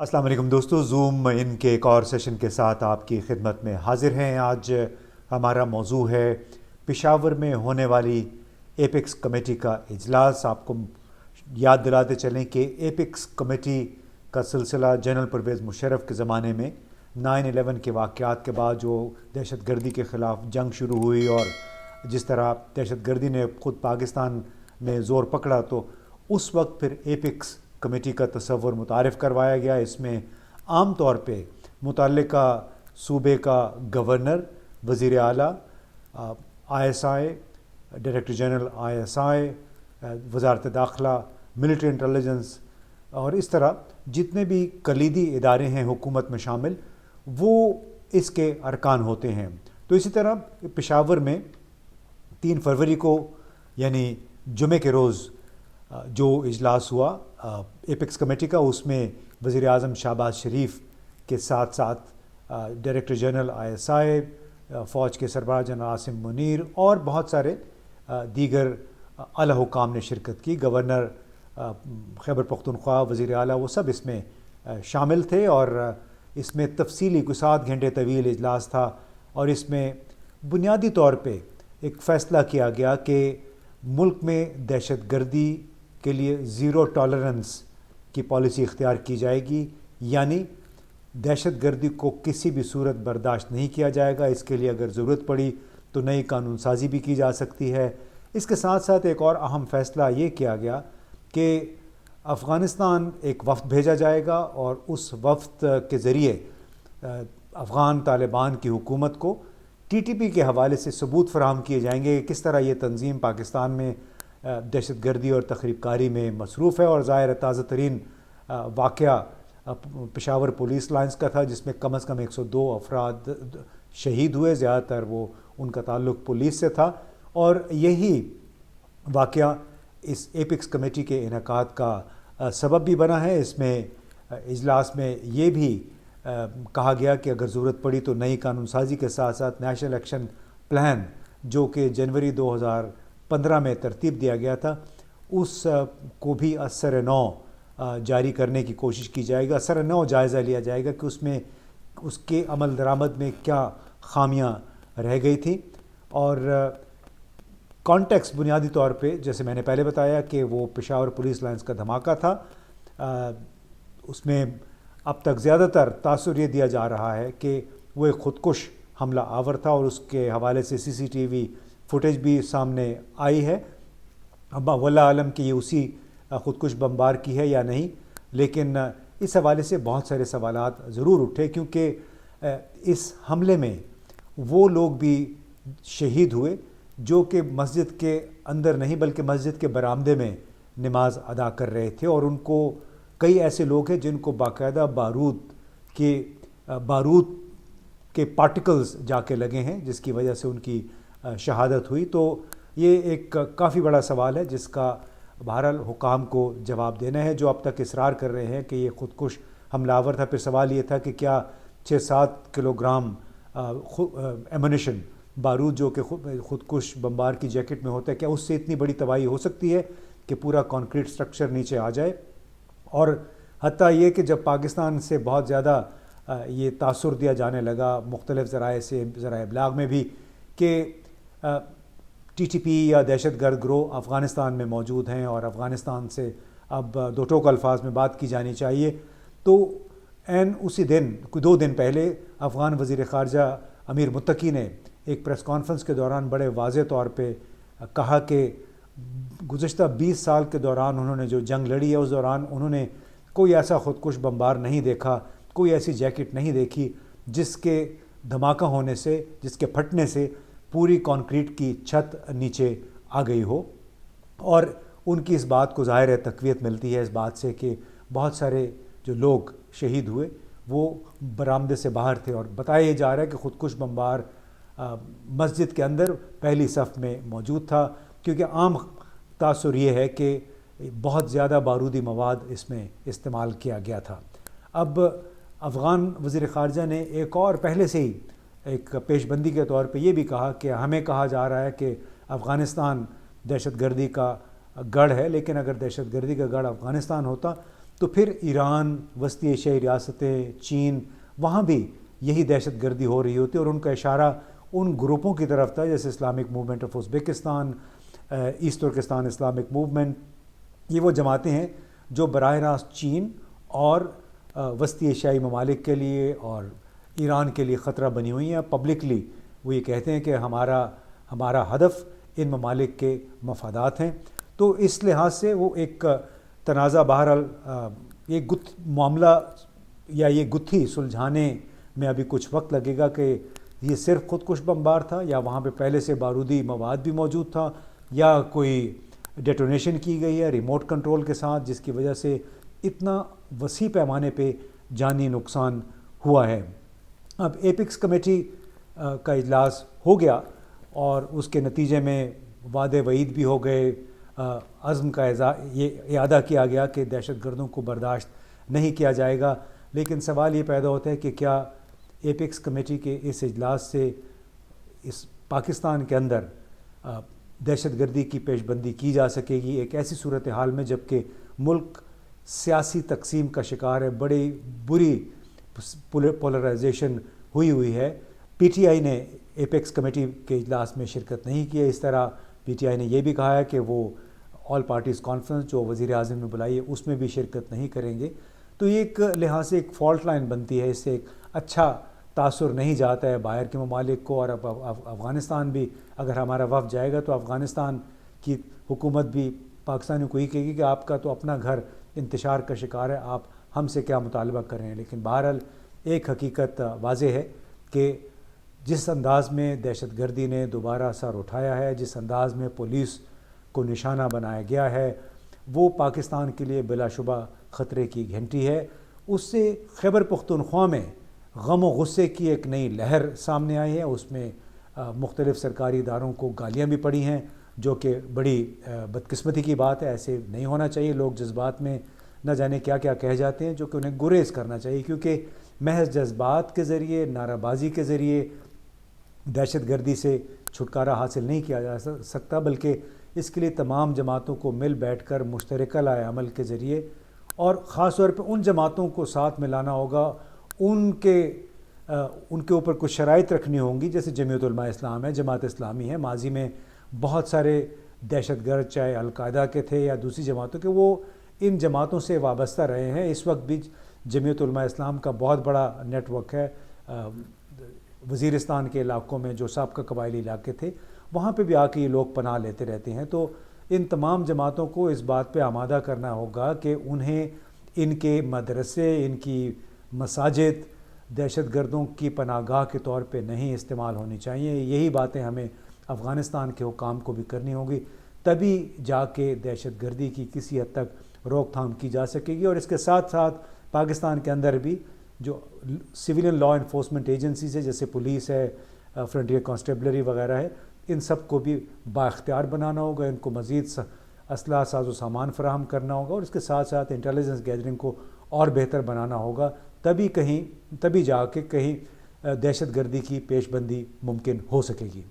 अस्सलाम वालेकुम दोस्तों, ज़ूम इन के एक और सेशन के साथ आपकी खिदमत में हाजिर हैं। आज हमारा मौजू है पेशावर में होने वाली एपिक्स कमेटी का इजलास। आपको याद दिलाते चलें कि एपिक्स कमेटी का सिलसिला जनरल परवेज़ मुशर्रफ के ज़माने में 9/11 के वाक़यात के बाद जो दहशत गर्दी के ख़िलाफ़ जंग शुरू हुई और जिस तरह दहशत गर्दी ने ख़ुद पाकिस्तान में ज़ोर पकड़ा, तो उस वक्त फिर एपिक्स कमेटी का तसव्वुर मुतारिफ़ करवाया गया। इसमें आम तौर पे मुतल्लिका सूबे का गवर्नर, वज़ीर आला, ISI, डायरेक्टर जनरल ISI, वज़ारत दाखिला, मिलिट्री इंटेलिजेंस और इस तरह जितने भी कलीदी इदारे हैं हुकूमत में शामिल, वो इसके अरकान होते हैं। तो इसी तरह पेशावर में 3 फरवरी को यानी जुमे के रोज़ जो इजलास हुआ एपिक्स कमेटी का, उसमें वज़ीर आज़म शहबाज शरीफ के साथ साथ डायरेक्टर जनरल ISI, फ़ौज के सरबराह जनरल आसिम मुनीर और बहुत सारे दीगर आला हुकाम ने शिरकत की। गवर्नर खैबर पख्तूनख्वा, वज़ीर आला, वो सब इसमें शामिल थे और इसमें तफसीली कोई 7 घंटे तवील इजलास था और इसमें बुनियादी तौर पे एक फ़ैसला किया गया कि मुल्क में दहशत गर्दी के लिए ज़ीरो टॉलरेंस की पॉलिसी इख्तियार की जाएगी, यानी दहशत गर्दी को किसी भी सूरत बर्दाश्त नहीं किया जाएगा। इसके लिए अगर ज़रूरत पड़ी तो नई कानून साजी भी की जा सकती है। इसके साथ साथ एक और अहम फ़ैसला ये किया गया कि अफ़गानिस्तान एक वफ़द भेजा जाएगा और उस वफ़द के ज़रिए अफ़गान तालिबान की हुकूमत को TTP के हवाले से सबूत फराहम किए जाएंगे कि किस तरह ये तंजीम पाकिस्तान में दहशत गर्दी और तख़रीबकारी में मसरूफ़ है। और ज़ाहिर ताज़ा तरीन वाक़या पेशावर पुलिस लाइन्स का था, जिसमें कम से कम 102 अफराद शहीद हुए, ज़्यादातर वो उनका ताल्लुक़ पुलिस से था। और यही वाक़या इस एपिक्स कमेटी के इनेकाद का सबब भी बना है। इसमें इजलास में ये भी कहा गया कि अगर ज़रूरत पड़ी तो नई कानून साजी के साथ साथ नेशनल एक्शन प्लान, जो कि जनवरी 2015 में तरतीब दिया गया था, उस को भी असर नौ जारी करने की कोशिश की जाएगी। असर नौ जायज़ा लिया जाएगा कि उसमें उसके अमल दरामद में क्या खामियां रह गई थी। और कॉन्टेक्स्ट बुनियादी तौर पे, जैसे मैंने पहले बताया कि वो पेशावर पुलिस लाइन्स का धमाका था, उसमें अब तक ज़्यादातर तासुर ये दिया जा रहा है कि वो एक ख़ुदकुश हमला आवर था और उसके हवाले से CCTV फुटेज भी सामने आई है। अब वल्लाह आलम कि ये उसी ख़ुदकुश बमबार की है या नहीं, लेकिन इस हवाले से बहुत सारे सवालात ज़रूर उठे, क्योंकि इस हमले में वो लोग भी शहीद हुए जो कि मस्जिद के अंदर नहीं बल्कि मस्जिद के बरामदे में नमाज अदा कर रहे थे। और उनको कई ऐसे लोग हैं जिनको बाकायदा बारूद के पार्टिकल्स जाके लगे हैं, जिसकी वजह से उनकी शहादत हुई। तो ये एक काफ़ी बड़ा सवाल है जिसका बहरहाल हुकाम को जवाब देना है, जो अब तक इसरार कर रहे हैं कि ये ख़ुदकुश हमलावर था। फिर सवाल ये था कि क्या 6-7 किलोग्राम एमुनिशन, बारूद जो कि ख़ुदकुश बमबार की जैकेट में होता है, क्या उससे इतनी बड़ी तबाही हो सकती है कि पूरा कंक्रीट स्ट्रक्चर नीचे आ जाए। और हत्ता ये कि जब पाकिस्तान से बहुत ज़्यादा ये तासुर दिया जाने लगा मुख्तलिफ़ ज़राए से, ज़राए इब्लाग में भी, कि TTP या दहशत गर्द गिरोह अफ़गानिस्तान में मौजूद हैं और अफ़गानिस्तान से अब दो टोक अल्फाज में बात की जानी चाहिए। तो एन उसी दिन, 2 दिन पहले, अफ़गान वज़ीर ख़ारजा अमीर मुत्तकी ने एक प्रेस कॉन्फ्रेंस के दौरान बड़े वाज़ेह तौर पे कहा कि गुज़श्ता 20 साल के दौरान उन्होंने जो जंग लड़ी है, उस दौरान उन्होंने कोई ऐसा ख़ुदकुश बमबार नहीं देखा, कोई ऐसी जैकेट नहीं देखी जिसके धमाका होने से, जिसके फटने से पूरी कंक्रीट की छत नीचे आ गई हो। और उनकी इस बात को ज़ाहिर है तक़वियत मिलती है इस बात से कि बहुत सारे जो लोग शहीद हुए वो बरामदे से बाहर थे। और बताया जा रहा है कि ख़ुदकुश बमबार मस्जिद के अंदर पहली सफ़ में मौजूद था, क्योंकि आम तासुर ये है कि बहुत ज़्यादा बारूदी मवाद इसमें इस्तेमाल किया गया था। अब अफ़गान वज़ीर ख़ारजा ने एक और पहले से ही एक पेशबंदी के तौर पे ये भी कहा कि हमें कहा जा रहा है कि अफ़गानिस्तान दहशत गर्दी का गढ़ है, लेकिन अगर दहशत गर्दी का गढ़ अफ़गानिस्तान होता تو پھر ایران، وسطی ایشیائی ریاستیں، چین، وہاں بھی یہی دہشت گردی ہو رہی ہوتی ہے، اور ان کا اشارہ ان گروپوں کی طرف تھا جیسے Islamic movement of Uzbekistan, East Turkestan Islamic movement. یہ وہ جماعتیں ہیں جو براہ راست چین اور وسطی ایشیائی ممالک کے لیے اور ایران کے لیے خطرہ بنی ہوئی ہیں. پبلکلی وہ یہ کہتے ہیں کہ ہمارا ہدف ان ممالک کے مفادات ہیں. تو اس لحاظ سے وہ ایک تنازع بہرحال یہ معاملہ یا یہ گتھی سلجھانے میں ابھی کچھ وقت لگے گا کہ یہ صرف خودکش بمبار تھا یا وہاں پہ پہلے سے بارودی مواد بھی موجود تھا یا کوئی ڈیٹونیشن کی گئی ہے ریموٹ کنٹرول کے ساتھ جس کی وجہ سے اتنا وسیع پیمانے پہ جانی نقصان ہوا ہے. اب ایپکس کمیٹی کا اجلاس ہو گیا اور اس کے نتیجے میں وعدے وعید بھی ہو گئے، عزم کا یہ اعادہ کیا گیا کہ دہشت گردوں کو برداشت نہیں کیا جائے گا. لیکن سوال یہ پیدا ہوتا ہے کہ کیا ایپکس کمیٹی کے اس اجلاس سے اس پاکستان کے اندر دہشت گردی کی پیش بندی کی جا سکے گی ایک ایسی صورتحال میں جبکہ ملک سیاسی تقسیم کا شکار ہے، بڑی بری پولرائزیشن ہوئی ہے. پی ٹی آئی نے ایپیکس کمیٹی کے اجلاس میں شرکت نہیں کی ہے. اس طرح پی ٹی آئی نے یہ بھی کہا ہے کہ وہ آل پارٹیز کانفرنس جو وزیر اعظم نے بلائی ہے اس میں بھی شرکت نہیں کریں گے. تو یہ ایک لحاظ سے ایک فالٹ لائن بنتی ہے، اس سے ایک اچھا تاثر نہیں جاتا ہے باہر کے ممالک کو. اور اب افغانستان بھی اگر ہمارا وفد جائے گا تو افغانستان کی حکومت بھی پاکستانیوں کو ہی کہے گی کہ آپ کا تو اپنا گھر انتشار کا شکار ہے، آپ ہم سے کیا مطالبہ کر رہے ہیں. لیکن بہرحال ایک حقیقت واضح ہے کہ جس انداز میں دہشت گردی نے دوبارہ سر اٹھایا ہے، جس انداز میں پولیس کو نشانہ بنایا گیا ہے، وہ پاکستان کے لیے بلا شبہ خطرے کی گھنٹی ہے. اس سے خیبر پختونخوا میں غم و غصے کی ایک نئی لہر سامنے آئی ہے. اس میں مختلف سرکاری اداروں کو گالیاں بھی پڑی ہیں جو کہ بڑی بدقسمتی کی بات ہے. ایسے نہیں ہونا چاہیے. لوگ جذبات میں نہ جانے کیا کیا کہہ جاتے ہیں جو کہ انہیں گریز کرنا چاہیے، کیونکہ محض جذبات کے ذریعے، نعرہ بازی کے ذریعے دہشت گردی سے چھٹکارا حاصل نہیں کیا جا سکتا، بلکہ اس کے لیے تمام جماعتوں کو مل بیٹھ کر مشترکہ لائے عمل کے ذریعے اور خاص طور پہ ان جماعتوں کو ساتھ ملانا ہوگا، ان کے اوپر کچھ شرائط رکھنی ہوں گی. جیسے جمعیت علماء اسلام ہے، جماعت اسلامی ہے، ماضی میں بہت سارے دہشت گرد چاہے القاعدہ کے تھے یا دوسری جماعتوں کے، وہ ان جماعتوں سے وابستہ رہے ہیں. اس وقت بھی جمعیت علماء اسلام کا بہت بڑا نیٹ ورک ہے وزیرستان کے علاقوں میں جو سابقہ قبائلی علاقے تھے، وہاں پہ بھی آ کے یہ لوگ پناہ لیتے رہتے ہیں. تو ان تمام جماعتوں کو اس بات پہ آمادہ کرنا ہوگا کہ انہیں ان کے مدرسے، ان کی مساجد دہشت گردوں کی پناہ گاہ کے طور پہ نہیں استعمال ہونی چاہیے. یہی باتیں ہمیں افغانستان کے حکام کو بھی کرنی ہوں گی، تبھی جا کے دہشت گردی کی کسی حد تک روک تھام کی جا سکے گی. اور اس کے ساتھ ساتھ پاکستان کے اندر بھی جو سویلین لا انفورسمنٹ ایجنسیز ہے جیسے پولیس ہے، فرنٹیئر کانسٹیبلری وغیرہ ہے، ان سب کو بھی بااختیار بنانا ہوگا، ان کو مزید اسلحہ ساز و سامان فراہم کرنا ہوگا اور اس کے ساتھ ساتھ انٹیلیجنس گیدرنگ کو اور بہتر بنانا ہوگا. تبھی جا کے کہیں دہشت گردی کی پیش بندی ممکن ہو سکے گی.